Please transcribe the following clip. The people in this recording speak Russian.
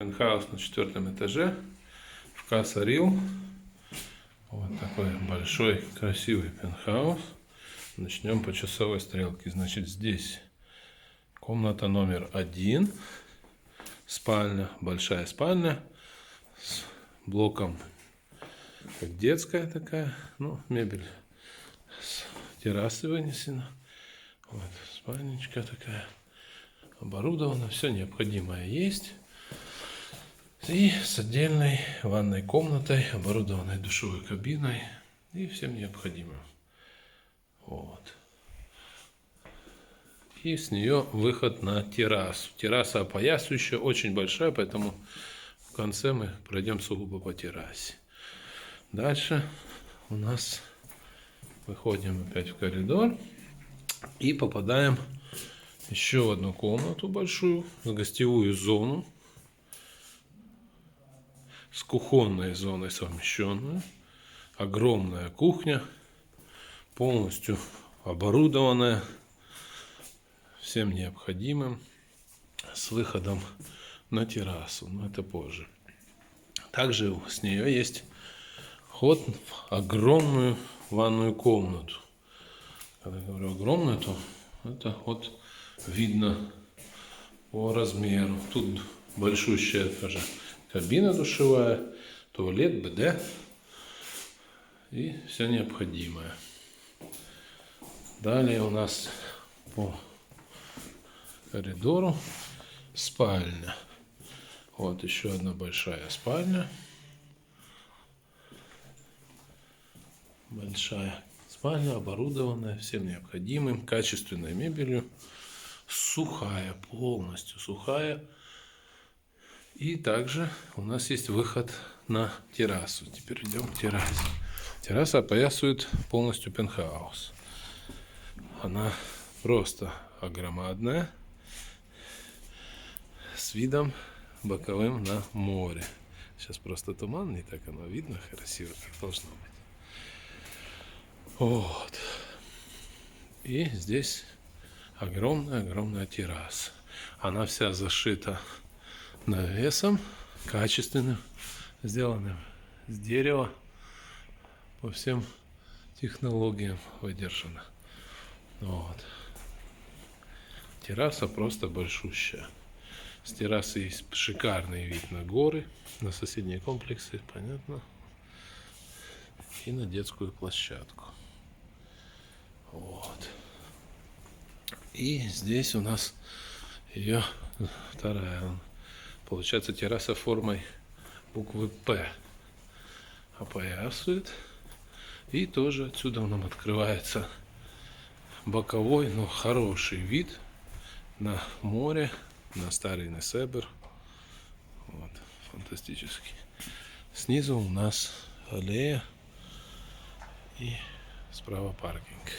Пентхаус на 4-м этаже в Каса Рил. Вот такой большой красивый пентхаус. Начнем по часовой стрелке. Значит, здесь комната номер 1, спальня, большая спальня с блоком, как детская такая, ну, мебель с террасы вынесена. Вот спальничка такая, оборудована, все необходимое есть. И с отдельной ванной комнатой, оборудованной душевой кабиной и всем необходимым. Вот. И с нее выход на террасу. Терраса опоясывающая, очень большая, поэтому в конце мы пройдем сугубо по террасе. Дальше у нас выходим опять в коридор и попадаем еще в одну комнату большую, в гостевую зону, с кухонной зоной совмещенную. Огромная кухня, полностью оборудованная всем необходимым, с выходом на террасу, но это позже. Также с нее есть ход в огромную ванную комнату. Когда я говорю огромную, то это вот видно по размеру. Тут большущая тоже кабина душевая, туалет, БД и все необходимое. Далее у нас по коридору спальня. Вот еще одна большая спальня. Большая спальня, оборудованная всем необходимым, качественной мебелью, сухая, полностью сухая. И также у нас есть выход на террасу. Теперь идем к террасе. Терраса опоясывает полностью пентхаус. Она просто огромадная, с видом боковым на море. Сейчас просто туман, не так оно видно красиво, как должно быть. Вот. И здесь огромная терраса. Она вся зашита навесом, качественным, сделанным с дерева, по всем технологиям выдержана. Вот. Терраса просто большущая. С террасы есть шикарный вид на горы, на соседние комплексы, понятно, и на детскую площадку. Вот. И здесь у нас ее вторая, получается, терраса формой буквы П опоясывает. И тоже отсюда нам открывается боковой, но хороший вид на море, на старый Несебр. Вот, фантастический. Снизу у нас аллея и справа паркинг.